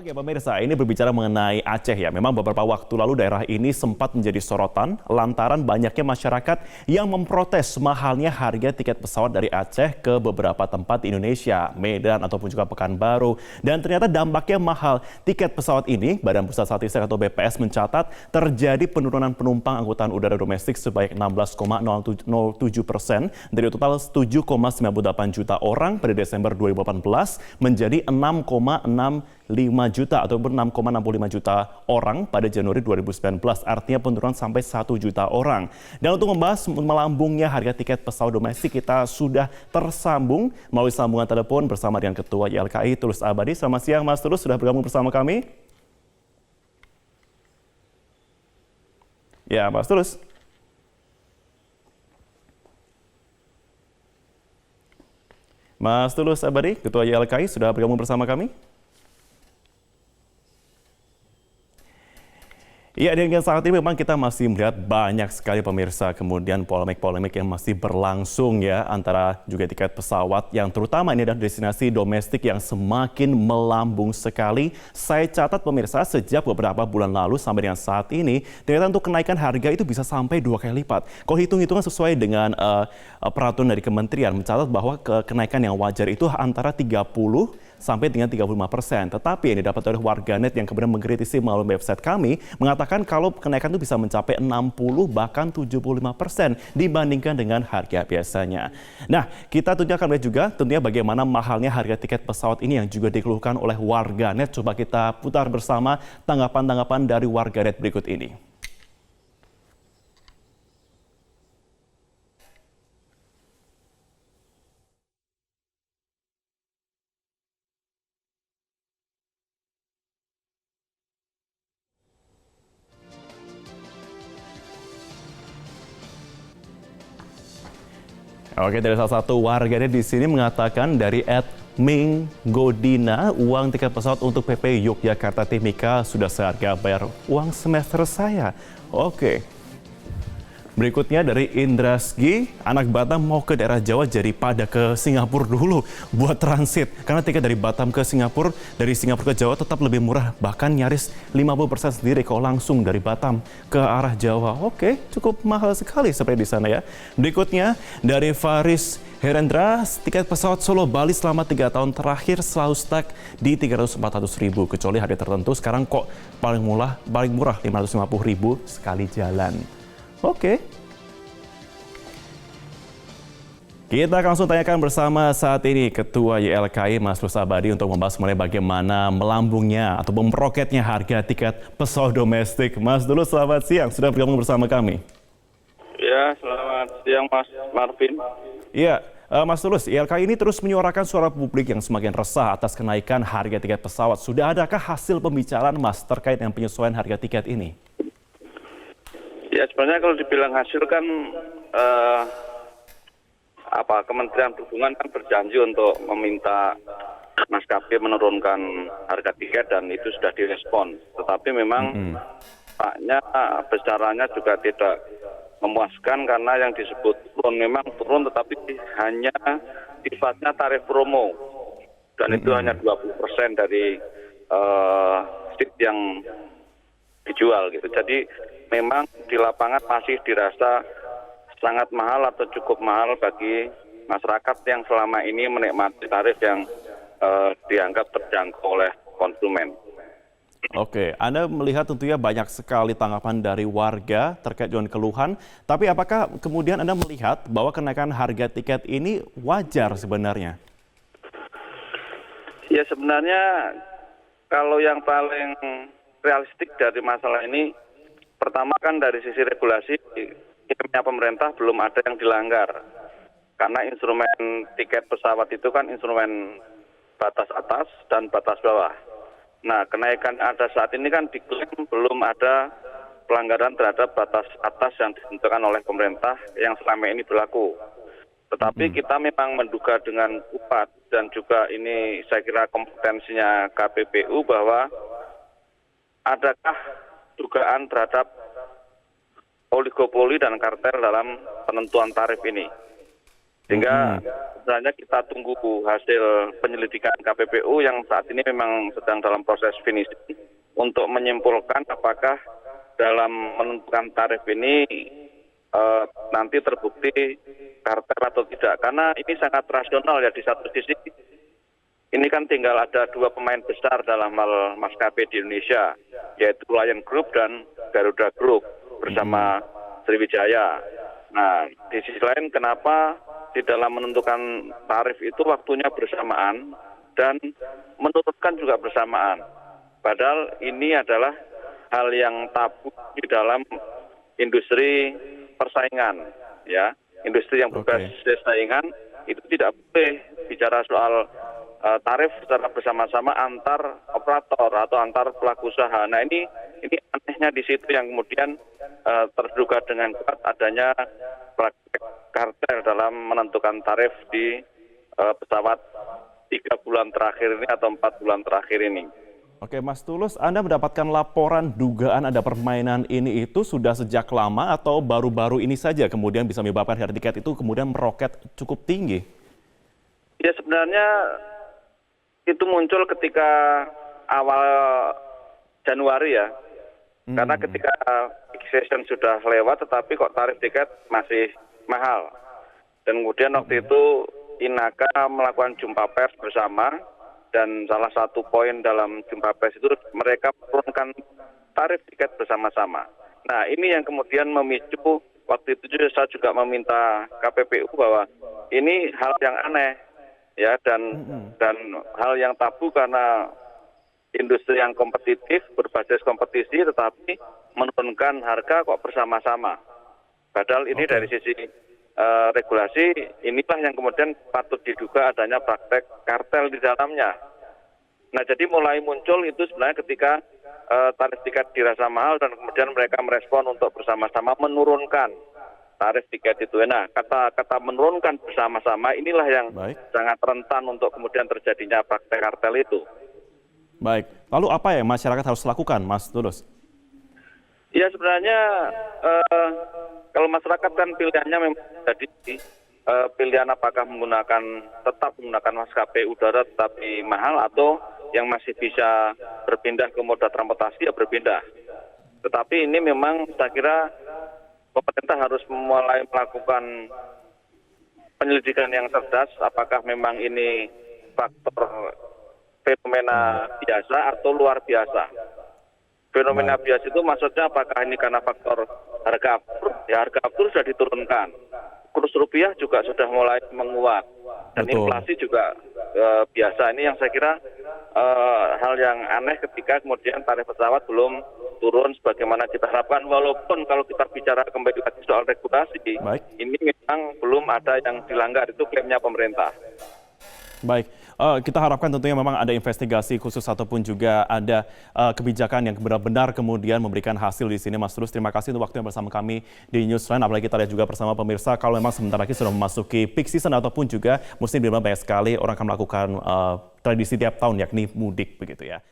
Oke pemirsa, ini berbicara mengenai Aceh ya. Memang beberapa waktu lalu daerah ini sempat menjadi sorotan lantaran banyaknya masyarakat yang memprotes mahalnya harga tiket pesawat dari Aceh ke beberapa tempat di Indonesia, Medan ataupun juga Pekanbaru. Dan ternyata dampaknya mahal. Tiket pesawat ini, Badan Pusat Statistik atau BPS mencatat terjadi penurunan penumpang angkutan udara domestik sebanyak 16,07% dari total 7,98 juta orang pada Desember 2018 menjadi 6,65 juta atau 6,65 juta orang pada Januari 2019, artinya penurunan sampai 1 juta orang. Dan untuk membahas melambungnya harga tiket pesawat domestik, kita sudah tersambung melalui sambungan telepon bersama dengan Ketua YLKI Tulus Abadi. Selamat siang Mas Tulus, sudah bergabung bersama kami. Ya Mas Tulus. Mas Tulus Abadi, Ketua YLKI, sudah bergabung bersama kami. Ya, dan saat ini memang kita masih melihat banyak sekali pemirsa, kemudian polemik-polemik yang masih berlangsung ya, antara juga tiket pesawat yang terutama ini adalah destinasi domestik yang semakin melambung sekali. Saya catat pemirsa, sejak beberapa bulan lalu sampai dengan saat ini, ternyata untuk kenaikan harga itu bisa sampai 2 kali lipat. Kalau hitung-hitungan sesuai dengan peraturan dari kementerian, mencatat bahwa kenaikan yang wajar itu antara 30 sampai dengan 35%. Tetapi yang didapat oleh warganet yang kemudian mengkritisi melalui website kami mengatakan kalau kenaikan itu bisa mencapai 60 bahkan 75% dibandingkan dengan harga biasanya. Nah, kita tentunya akan melihat juga tentunya bagaimana mahalnya harga tiket pesawat ini yang juga dikeluhkan oleh warganet. Coba kita putar bersama tanggapan-tanggapan dari warganet berikut ini. Oke, dari salah satu warganet di sini mengatakan dari @Ming Godina, uang tiket pesawat untuk PP Yogyakarta Timika sudah seharga bayar uang semester saya. Oke. Berikutnya dari Indrasgi, anak Batam mau ke daerah Jawa jadi pada ke Singapura dulu buat transit. Karena tiket dari Batam ke Singapura, dari Singapura ke Jawa tetap lebih murah. Bahkan nyaris 50% sendiri kalau langsung dari Batam ke arah Jawa. Oke, cukup mahal sekali seperti di sana ya. Berikutnya dari Faris Herendra, tiket pesawat Solo Bali selama 3 tahun terakhir selalu stuck di 300-400 ribu. Kecuali harga tertentu, sekarang kok paling murah 550 ribu sekali jalan. Oke. Kita akan langsung tanyakan bersama saat ini Ketua YLKI Mas Tulus Abadi untuk membahas mengenai bagaimana melambungnya atau meroketnya harga tiket pesawat domestik. Mas Tulus, selamat siang. Sudah bergabung bersama kami. Ya, selamat siang Mas Marvin. Iya, Mas Tulus, YLKI ini terus menyuarakan suara publik yang semakin resah atas kenaikan harga tiket pesawat. Sudah adakah hasil pembicaraan Mas terkait dengan penyesuaian harga tiket ini? Ya, sebenarnya kalau dibilang hasil kan Kementerian Perhubungan kan berjanji untuk meminta maskapai menurunkan harga tiket dan itu sudah direspon. Tetapi memang tampaknya besarannya juga tidak memuaskan karena yang disebut turun memang turun tetapi hanya sifatnya tarif promo dan itu hanya 20% dari seat yang dijual gitu. Jadi memang di lapangan masih dirasa sangat mahal atau cukup mahal bagi masyarakat yang selama ini menikmati tarif yang dianggap terjangkau oleh konsumen. Oke, Anda melihat tentunya banyak sekali tanggapan dari warga terkait dengan keluhan. Tapi apakah kemudian Anda melihat bahwa kenaikan harga tiket ini wajar sebenarnya? Ya sebenarnya kalau yang paling realistik dari masalah ini, pertama kan dari sisi regulasi, kirimnya pemerintah belum ada yang dilanggar. Karena instrumen tiket pesawat itu kan instrumen batas atas dan batas bawah. Nah, kenaikan ada saat ini kan diklaim belum ada pelanggaran terhadap batas atas yang ditentukan oleh pemerintah yang selama ini berlaku. Tetapi kita memang menduga dengan kuat dan juga ini saya kira kompetensinya KPPU bahwa adakah dugaan terhadap oligopoli dan kartel dalam penentuan tarif ini. Sehingga sebenarnya kita tunggu hasil penyelidikan KPPU yang saat ini memang sedang dalam proses finishing untuk menyimpulkan apakah dalam menentukan tarif ini nanti terbukti kartel atau tidak. Karena ini sangat rasional ya, di satu sisi ini kan tinggal ada dua pemain besar dalam hal maskapai di Indonesia, yaitu Lion Group dan Garuda Group bersama Sriwijaya. Nah, di sisi lain kenapa di dalam menentukan tarif itu waktunya bersamaan dan menurunkan juga bersamaan. Padahal ini adalah hal yang tabu di dalam industri persaingan, ya. Industri yang berbasis saingan itu tidak boleh bicara soal tarif secara bersama-sama antar operator atau antar pelaku usaha. Nah, ini anehnya di situ yang kemudian terduga dengan kuat adanya praktek kartel dalam menentukan tarif di pesawat 3 bulan terakhir ini atau 4 bulan terakhir ini. Oke, Mas Tulus, Anda mendapatkan laporan dugaan ada permainan ini itu sudah sejak lama atau baru-baru ini saja kemudian bisa menyebabkan harga tiket itu kemudian meroket cukup tinggi? Ya, sebenarnya itu muncul ketika awal Januari ya. Karena ketika peak season sudah lewat tetapi kok tarif tiket masih mahal. Dan kemudian waktu itu Inaka melakukan jumpa pers bersama dan salah satu poin dalam jumpa pers itu mereka menurunkan tarif tiket bersama-sama. Nah, ini yang kemudian memicu waktu itu saya juga meminta KPPU bahwa ini hal yang aneh ya dan hal yang tabu karena industri yang kompetitif berbasis kompetisi tetapi menurunkan harga kok bersama-sama. Padahal ini dari sisi regulasi inilah yang kemudian patut diduga adanya praktek kartel di dalamnya. Nah, jadi mulai muncul itu sebenarnya ketika tarif tiket dirasa mahal dan kemudian mereka merespon untuk bersama-sama menurunkan tarif tiket itu. Nah, kata menurunkan bersama-sama inilah yang sangat rentan untuk kemudian terjadinya praktek kartel itu. Baik, lalu apa yang masyarakat harus lakukan, Mas Tulus? Ya, sebenarnya kalau masyarakat kan pilihannya memang jadi pilihan apakah tetap menggunakan maskapai udara tetapi mahal atau yang masih bisa berpindah ke moda transportasi ya berpindah. Tetapi ini memang saya kira pemerintah harus mulai melakukan penyelidikan yang cerdas apakah memang ini faktor fenomena biasa atau luar biasa. Fenomena biasa itu maksudnya apakah ini karena faktor harga absurd? Ya, harga absurd sudah diturunkan. Kurs rupiah juga sudah mulai menguat. Dan inflasi juga biasa. Ini yang saya kira hal yang aneh ketika kemudian tarif pesawat belum turun sebagaimana kita harapkan. Walaupun kalau kita bicara kembali lagi soal regulasi, ini memang belum ada yang dilanggar. Itu klaimnya pemerintah. Baik, kita harapkan tentunya memang ada investigasi khusus ataupun juga ada kebijakan yang benar-benar kemudian memberikan hasil di sini. Mas Tulus, terima kasih untuk waktunya bersama kami di Newsline. Apalagi kita lihat juga bersama pemirsa, kalau memang sebentar lagi sudah memasuki peak season ataupun juga musim di mana banyak sekali orang akan melakukan tradisi tiap tahun yakni mudik begitu ya.